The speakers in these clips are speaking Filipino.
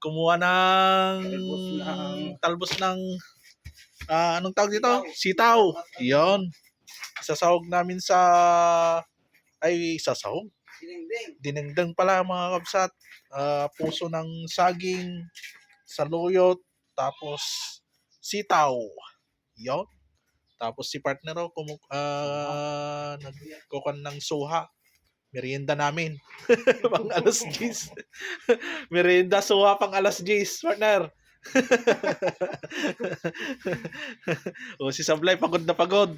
kumuha ng Talbos ng anong tawag dito? Sitaw. Yon. Sasahog namin sa sasahog. Dinengdeng pala mga kabsat. Puso ng saging, saluyot, tapos sitaw. Yon. Tapos si partner nagkukan ng suha. Merienda namin. Pang alas 10. Merienda suha pang alas 10, partner. Si Sablay pagod na pagod.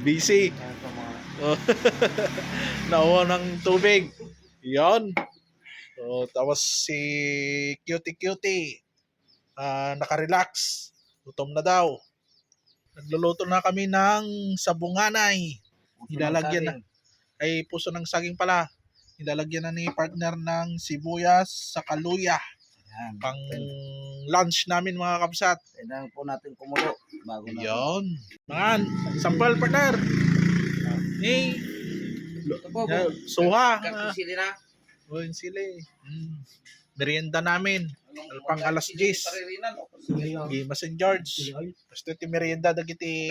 Busy. Nauha ng tubig. Yon. Tapos si Cutie nakarelax. Gutom na daw. Nagluluto na kami ng sabunganay. Nilalagyan na. Ay puso ng saging pala. Nilalagyan na ni partner ng sibuyas sa kaluya. Yan. Pang lunch namin mga kabsat. Kailangan po natin kumulo bago na. Yon. Mangan, sample partner. Hey. Ito po. Suha. Kakisili na. Yung sili. Merienda namin. Pang alas 10. Gimas and George. Basta iti merienda dagiti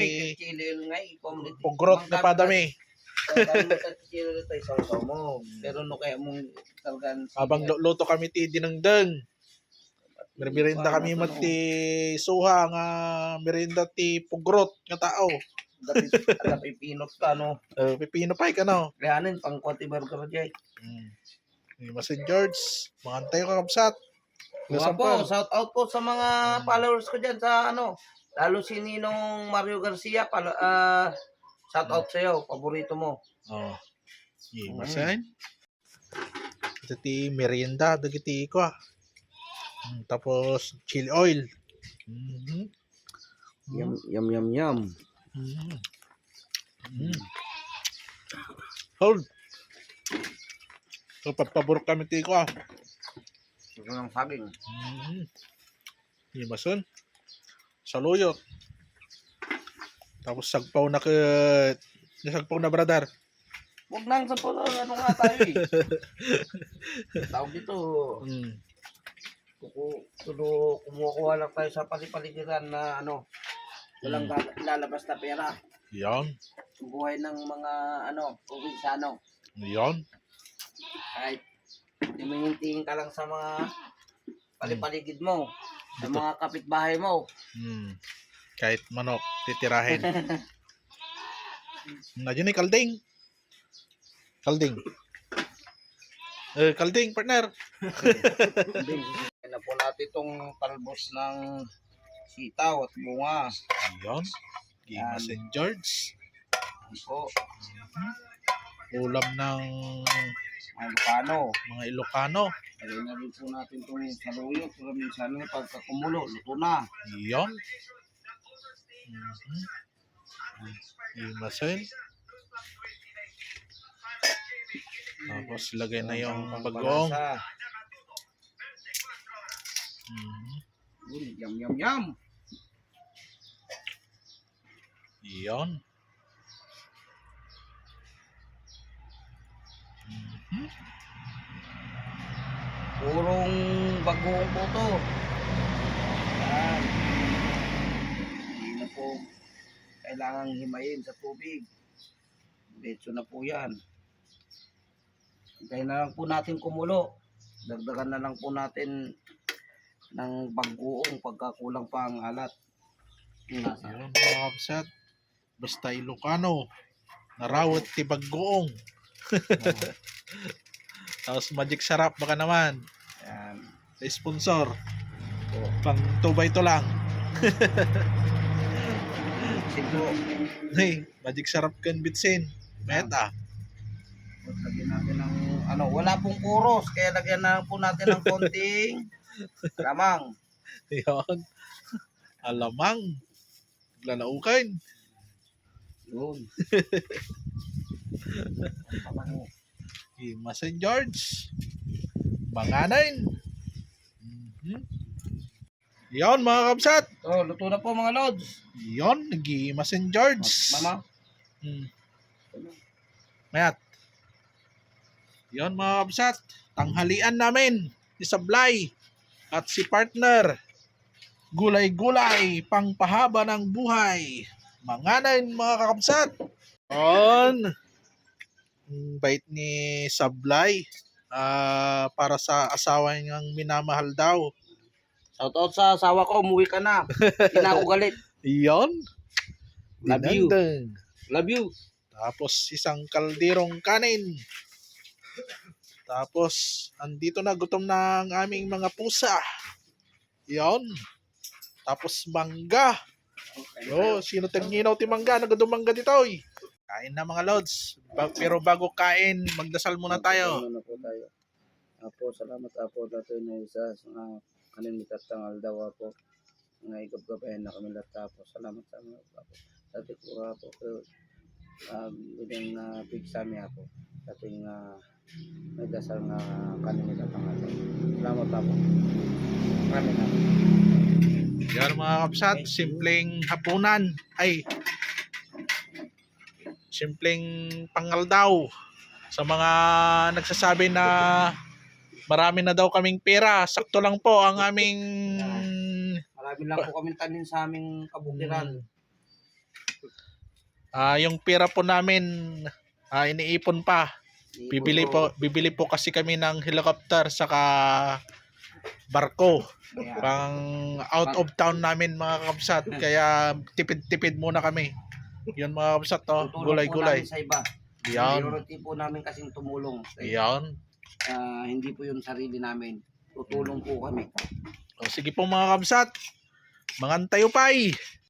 pogrot na padami. Pero no kaya mong talagang Habang luto kami ti dinengdeng. Merienda kami mati suha nga merienda ti pogrot nga tao. dapat pinot ka no. Pipino pay ka no. Kayanin pang konti burger jay. Gimas and George. Mangantay ka kabsat. Po, shout out po sa mga followers ko dyan sa lalo si Ninong Mario Garcia, shout out sa iyo, paborito mo. Gimasan. Ito ti merienda dagiti ko. Tapos chili oil. Yum. Hold. So pagpabor kami ti ko. Ito ng saging. Gimasan. Saluyot. Tapos sagpaw na sagpaw na brother. Huwag nang sa pala, nga tayo eh. Tawag dito. Kumukuha lang tayo sa palipaligiran na walang lalabas na pera. Yan. Buhay ng mga probinsyano. Yan. Kahit tingin ka lang sa mga palipaligid mo, sa mga kapitbahay mo. Kahit manok, titirahin. Nandiyan ni Kalding. Kalding, partner. Kaya na po natin itong talbos ng sitaw at bunga. Yan. Gimas and George. Po. Ulam ng mga Ilocano. Kaya na rin po natin itong saluyot. Pero minsan pagkakumulo, luto na. Yan. Gimasin. Tapos lagay na yung bagong. Yum. Yan. Purong bagong po to. Yan. Hindi na po kailangang himayin sa tubig. Diretso na po yan. Hintayin na lang po natin kumulo. Dagdagan na lang po natin ng bagoong pagkakulang pa ang alat. Yan mga kabsat. Basta Ilocano. Narawat ti baggoong. Tapos magic sarap baka naman. Yan. Sa sponsor. Pang 2x to lang. Siguro. Hey, magic sarap kan bitsin. Meta. Lagyan natin ng wala pong kuros. Kaya lagyan na po natin ng konting lamang. Yan. Alamang. Lalaukan. Yun. Gimas and George. Banganan. Yan mga kabsat. Luto na po mga lods. Yan, Gimas and George. Mama. Mayat. Yan mga kabsat. Tanghalian namin. ni Sablay at si partner. Gulay-gulay, pangpahaba ng buhay. Manganan mga kakabsat. On. Ang bait ni Sablay. Para sa asawa niyang minamahal daw. Shout out sa asawa ko, umuwi ka na. Hindi na ako galit. Iyon. Love you. Dinandang. Love you. Tapos isang kalderong kanin. Tapos andito na, gutom na ang aming mga pusa. Iyon. Tapos mangga. Sino taginaw ti mangga? Nagadumangga dito oy. Kain na mga lods. Pero bago kain, magdasal muna tayo. Ano po tayo. Apo, salamat apo dito na isa sa kanin mitatang aldaw po. Nga igab-gabayan na kami lahat po. Salamat sa mga apo. Dati ko apo bigyan na big sami ako. Dating nagdasal na kanin mitatang aldaw. Salamat apo. Maraming na. Yan mga kapsat, simpleng hapunan. Simpleng pangaldaw. Sa mga nagsasabi na marami na daw kaming pera, sakto lang po ang aming Marami lang po kami tanin sa aming kabukiran. yung pera po namin iniipon pa. Bibili po kasi kami ng helicopter saka barko. Pang out of town namin mga kapsat, kaya tipid-tipid muna kami. Yun mga kapsat, gulay-gulay. Sa iba. Yan. Priority po namin kasing tumulong. Yan. Hindi po yung sarili namin. Tutulong po kami. O, sige po mga kapsat. Mangantayo pa'y.